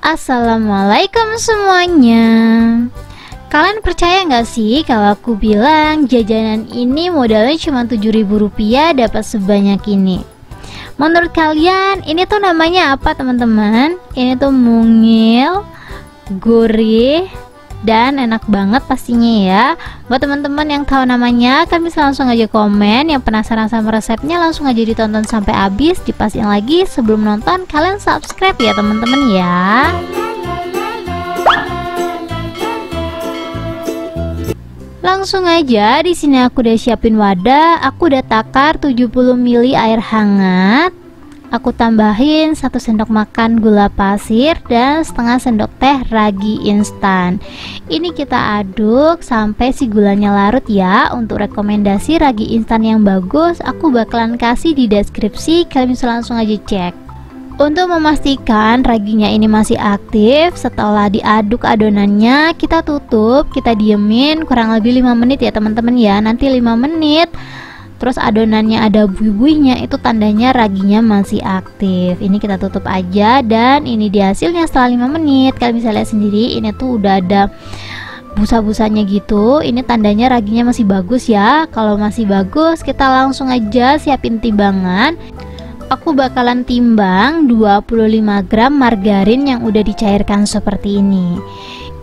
Assalamualaikum semuanya. Kalian percaya nggak sih kalau aku bilang jajanan ini modalnya cuma Rp7.000 dapat sebanyak ini? Menurut kalian ini tuh namanya apa teman-teman? Ini tuh mungil, gurih, dan enak banget pastinya ya. Buat teman-teman yang tahu namanya, kan bisa langsung aja komen. Yang penasaran sama resepnya langsung aja ditonton sampai habis. Dipastiin lagi sebelum nonton kalian subscribe ya teman-teman ya. Langsung aja, di sini aku udah siapin wadah. Aku udah takar 70 ml air hangat. Aku tambahin 1 sendok makan gula pasir dan setengah sendok teh ragi instan. Ini kita aduk sampai si gulanya larut ya. Untuk rekomendasi ragi instan yang bagus aku bakalan kasih di deskripsi, kalian bisa langsung aja cek. Untuk memastikan raginya ini masih aktif, setelah diaduk adonannya kita tutup, kita diemin kurang lebih 5 menit ya teman-teman ya. Nanti 5 menit terus adonannya ada buih-buihnya, itu tandanya raginya masih aktif. Ini kita tutup aja dan ini dia hasilnya setelah 5 menit. Kalian bisa lihat sendiri, ini tuh udah ada busa-busanya gitu. Ini tandanya raginya masih bagus ya. Kalau masih bagus kita langsung aja siapin timbangan. Aku bakalan timbang 25 gram margarin yang udah dicairkan seperti ini.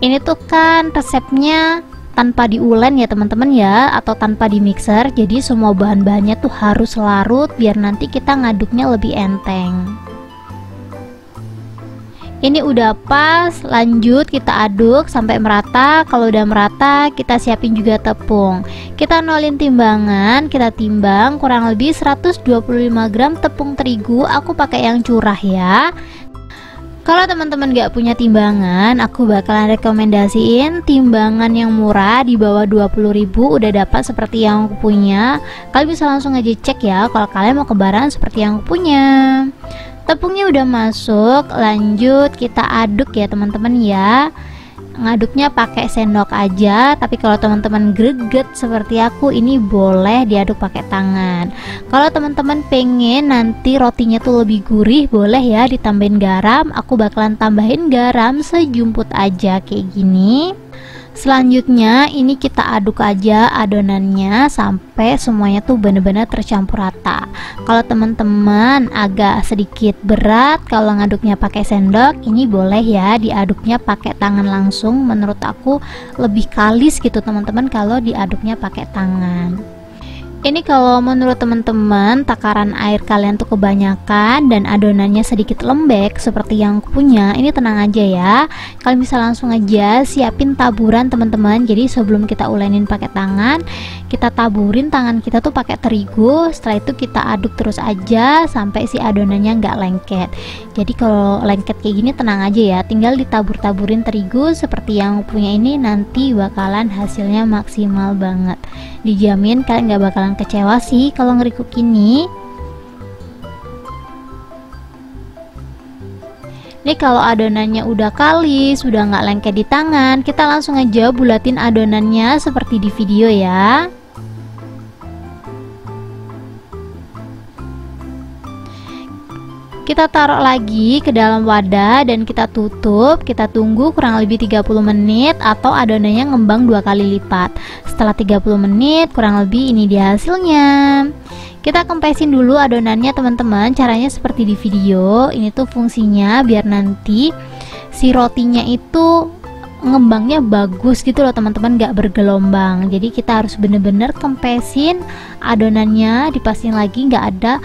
Ini tuh kan resepnya tanpa diulen ya teman-teman ya, atau tanpa di mixer. Jadi semua bahan-bahannya tuh harus larut biar nanti kita ngaduknya lebih enteng. Ini udah pas, lanjut kita aduk sampai merata. Kalau udah merata kita siapin juga tepung. Kita nolin timbangan, kita timbang kurang lebih 125 gram tepung terigu. Aku pakai yang curah ya. Kalau teman-teman gak punya timbangan, aku bakalan rekomendasiin timbangan yang murah di bawah 20.000 udah dapat seperti yang aku punya. Kalian bisa langsung aja cek ya kalau kalian mau kebaran seperti yang aku punya. Tepungnya udah masuk, lanjut kita aduk ya teman-teman ya. Ngaduknya pakai sendok aja, tapi kalau teman-teman greget seperti aku ini boleh diaduk pakai tangan. Kalau teman-teman pengen nanti rotinya tuh lebih gurih, boleh ya ditambahin garam. Aku bakalan tambahin garam sejumput aja kayak gini. Selanjutnya ini kita aduk aja adonannya sampai semuanya tuh bener-bener tercampur rata. Kalau teman-teman agak sedikit berat kalau ngaduknya pakai sendok, ini boleh ya diaduknya pakai tangan langsung. Menurut aku lebih kalis gitu teman-teman kalau diaduknya pakai tangan. Ini kalau menurut teman-teman takaran air kalian tuh kebanyakan dan adonannya sedikit lembek seperti yang aku punya, ini tenang aja ya. Kalian bisa langsung aja siapin taburan teman-teman. Jadi sebelum kita ulenin pakai tangan, kita taburin tangan kita tuh pakai terigu. Setelah itu kita aduk terus aja sampai si adonannya nggak lengket. Jadi kalau lengket kayak gini tenang aja ya, tinggal ditabur-taburin terigu seperti yang aku punya ini, nanti bakalan hasilnya maksimal banget. Dijamin kalian nggak bakalan kecewa sih kalau ngerikuk ini. Ini kalau adonannya udah kalis, sudah nggak lengket di tangan, kita langsung aja bulatin adonannya seperti di video ya. Kita taruh lagi ke dalam wadah dan kita tutup. Kita tunggu kurang lebih 30 menit atau adonannya ngembang 2 kali lipat. Setelah 30 menit kurang lebih ini dia hasilnya. Kita kempesin dulu adonannya teman-teman. Caranya seperti di video. Ini tuh fungsinya biar nanti si rotinya itu ngembangnya bagus gitu loh teman-teman, gak bergelombang. Jadi kita harus bener-bener kempesin adonannya, dipastiin lagi gak ada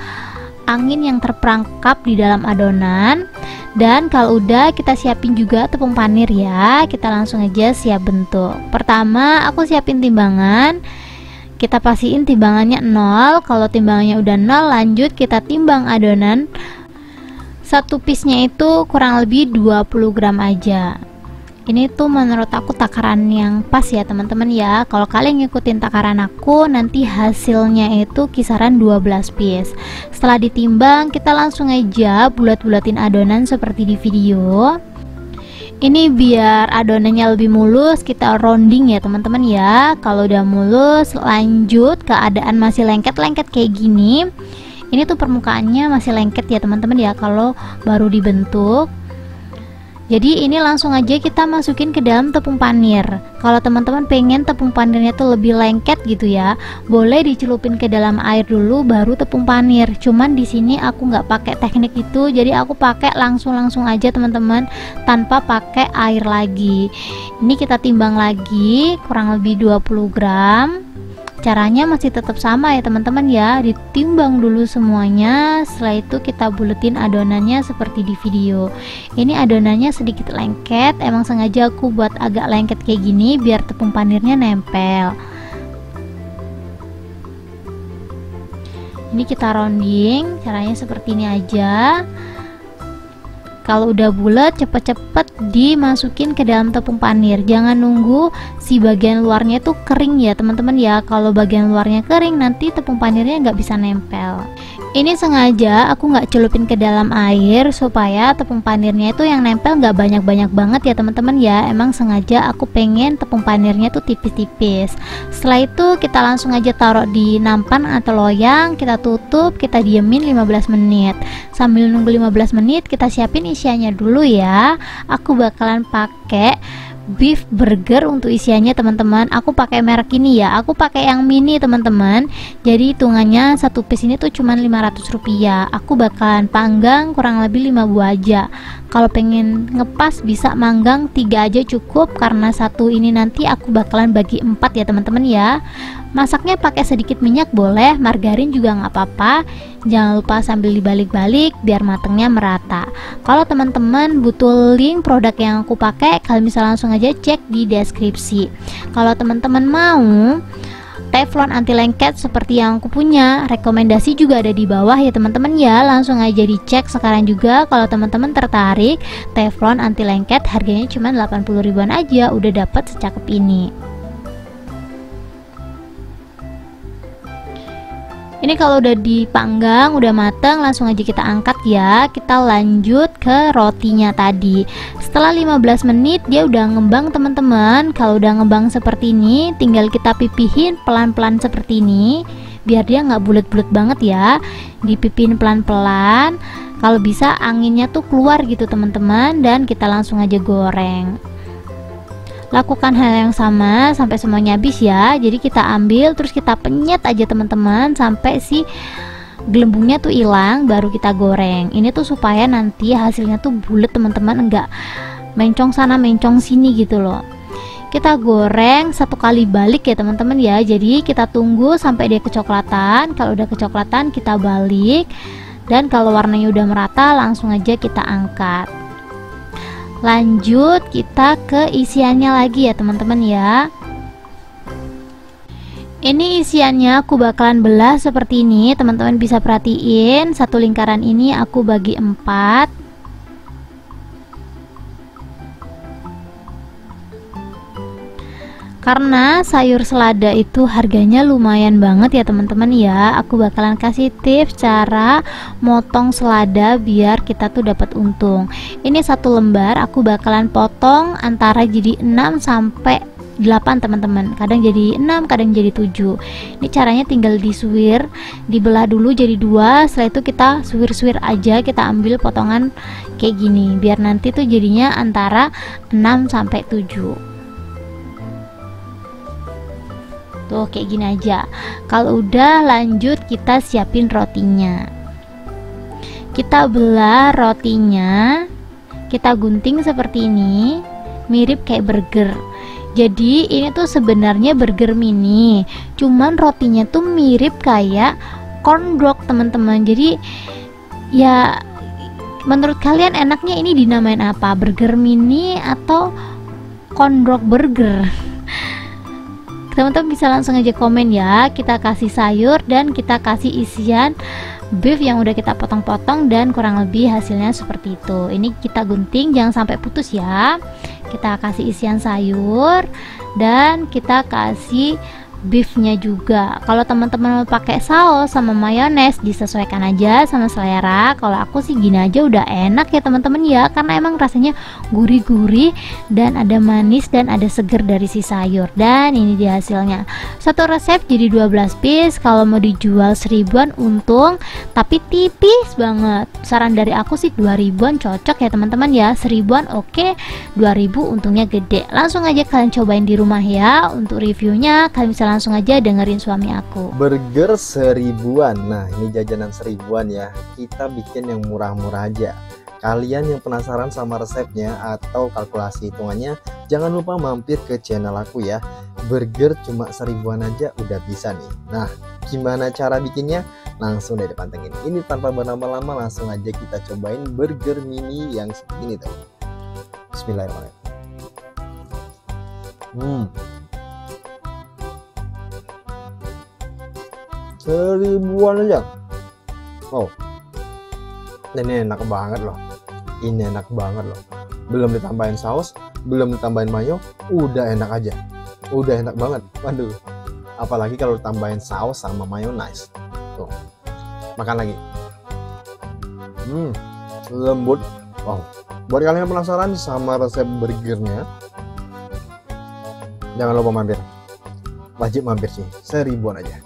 angin yang terperangkap di dalam adonan. Dan kalau udah kita siapin juga tepung panir ya. Kita langsung aja siap bentuk. Pertama aku siapin timbangan. Kita pastiin timbangannya 0. Kalau timbangannya udah 0, lanjut kita timbang adonan. Satu piece-nya itu kurang lebih 20 gram aja. Ini tuh menurut aku takaran yang pas ya teman-teman ya. Kalau kalian ngikutin takaran aku, nanti hasilnya itu kisaran 12 piece. Setelah ditimbang, kita langsung aja bulat-bulatin adonan seperti di video. Ini biar adonannya lebih mulus, kita rounding ya teman-teman ya. Kalau udah mulus, lanjut keadaan masih lengket-lengket kayak gini. Ini tuh permukaannya masih lengket ya teman-teman ya kalau baru dibentuk. Jadi ini langsung aja kita masukin ke dalam tepung panir. Kalau teman-teman pengen tepung panirnya tuh lebih lengket gitu ya, boleh dicelupin ke dalam air dulu baru tepung panir. Cuman di sini aku nggak pakai teknik itu, jadi aku pakai langsung aja teman-teman, tanpa pakai air lagi. Ini kita timbang lagi kurang lebih 20 gram. Caranya masih tetap sama ya teman-teman ya, ditimbang dulu semuanya, setelah itu kita buletin adonannya seperti di video. Ini adonannya sedikit lengket, emang sengaja aku buat agak lengket kayak gini biar tepung panirnya nempel. Ini kita rounding, caranya seperti ini aja. Kalau udah bulat, cepet-cepet dimasukin ke dalam tepung panir. Jangan nunggu si bagian luarnya itu kering ya teman-teman ya. Kalau bagian luarnya kering, nanti tepung panirnya nggak bisa nempel. Ini sengaja aku nggak celupin ke dalam air supaya tepung panirnya itu yang nempel nggak banyak-banyak banget ya teman-teman ya. Emang sengaja aku pengen tepung panirnya tuh tipis-tipis. Setelah itu kita langsung aja taruh di nampan atau loyang, kita tutup, kita diemin 15 menit. Sambil nunggu 15 menit kita siapin isiannya dulu ya. Aku bakalan pakai beef burger untuk isiannya teman-teman. Aku pakai merek ini ya, aku pakai yang mini teman-teman, jadi hitungannya satu piece ini tuh cuman 500 rupiah. Aku bakalan panggang kurang lebih 5 buah aja. Kalau pengen ngepas bisa manggang 3 aja cukup, karena satu ini nanti aku bakalan bagi 4 ya teman-teman ya. Masaknya pakai sedikit minyak boleh, margarin juga nggak apa-apa. Jangan lupa sambil dibalik-balik biar matangnya merata. Kalau teman-teman butuh link produk yang aku pakai, kalian bisa langsung aja cek di deskripsi. Kalau teman-teman mau teflon anti lengket seperti yang aku punya, rekomendasi juga ada di bawah ya teman-teman ya. Langsung aja dicek sekarang juga. Kalau teman-teman tertarik, teflon anti lengket harganya cuma 80 ribuan aja, udah dapat secakep ini. Ini kalau udah dipanggang, udah matang, langsung aja kita angkat ya. Kita lanjut ke rotinya tadi. Setelah 15 menit dia udah ngembang teman-teman. Kalau udah ngembang seperti ini, tinggal kita pipihin pelan-pelan seperti ini, biar dia nggak bulat-bulat banget ya. Dipipihin pelan-pelan. Kalau bisa anginnya tuh keluar gitu teman-teman, dan kita langsung aja goreng. Lakukan hal yang sama sampai semuanya habis ya. Jadi kita ambil terus kita penyet aja teman-teman sampai si gelembungnya tuh hilang, baru kita goreng. Ini tuh supaya nanti hasilnya tuh bulat teman-teman, enggak mencong sana mencong sini gitu loh. Kita goreng 1 kali balik ya teman-teman ya. Jadi kita tunggu sampai dia kecoklatan. Kalau udah kecoklatan kita balik, dan kalau warnanya udah merata langsung aja kita angkat. Lanjut kita ke isiannya lagi ya teman-teman ya. Ini isiannya aku bakalan belah seperti ini, teman-teman bisa perhatiin. Satu lingkaran ini aku bagi 4. Karena sayur selada itu harganya lumayan banget ya teman-teman ya. Aku bakalan kasih tips cara motong selada biar kita tuh dapat untung. Ini 1 lembar aku bakalan potong antara jadi 6 sampai 8 teman-teman. Kadang jadi 6, kadang jadi 7. Ini caranya tinggal disuir, dibelah dulu jadi 2. Setelah itu kita suwir-suwir aja, kita ambil potongan kayak gini biar nanti tuh jadinya antara 6 sampai 7. Tuh kayak gini aja. Kalau udah lanjut kita siapin rotinya. Kita belah rotinya, kita gunting seperti ini, mirip kayak burger. Jadi ini tuh sebenarnya burger mini, cuman rotinya tuh mirip kayak corn dog teman-teman. Jadi ya menurut kalian enaknya ini dinamain apa? Burger mini atau corn dog burger? Teman-teman bisa langsung aja komen ya. Kita kasih sayur dan kita kasih isian beef yang udah kita potong-potong, dan kurang lebih hasilnya seperti itu. Ini kita gunting jangan sampai putus ya. Kita kasih isian sayur dan kita kasih beefnya juga. Kalau teman-teman mau pakai saus sama mayones disesuaikan aja sama selera. Kalau aku sih gini aja udah enak ya teman-teman ya, karena emang rasanya gurih-gurih dan ada manis dan ada seger dari si sayur. Dan ini dia hasilnya. Satu resep jadi 12 piece. Kalau mau dijual 1000-an untung, tapi tipis banget. Saran dari aku sih 2000-an cocok ya teman-teman ya. 1000-an oke, 2000 untungnya gede. Langsung aja kalian cobain di rumah ya. Untuk reviewnya kalian bisa langsung aja dengerin suami aku. Burger 1000-an. Nah, ini jajanan 1000-an ya. Kita bikin yang murah-murah aja. Kalian yang penasaran sama resepnya atau kalkulasi hitungannya, jangan lupa mampir ke channel aku ya. Burger cuma 1000-an aja udah bisa nih. Nah, gimana cara bikinnya? Langsung deh dipantengin. Ini tanpa berlama-lama, langsung aja kita cobain burger mini yang seperti ini tuh. Bismillahirrahmanirrahim. 1000-an aja. Oh, ini enak banget loh. Ini enak banget loh. Belum ditambahin saus, belum ditambahin mayo, udah enak aja. Udah enak banget. Waduh. Apalagi kalau ditambahin saus sama mayonnaise. Tuh. Makan lagi. Lembut. Wow. Buat kalian yang penasaran sama resep burgernya, jangan lupa mampir. Wajib mampir sih. 1000-an aja.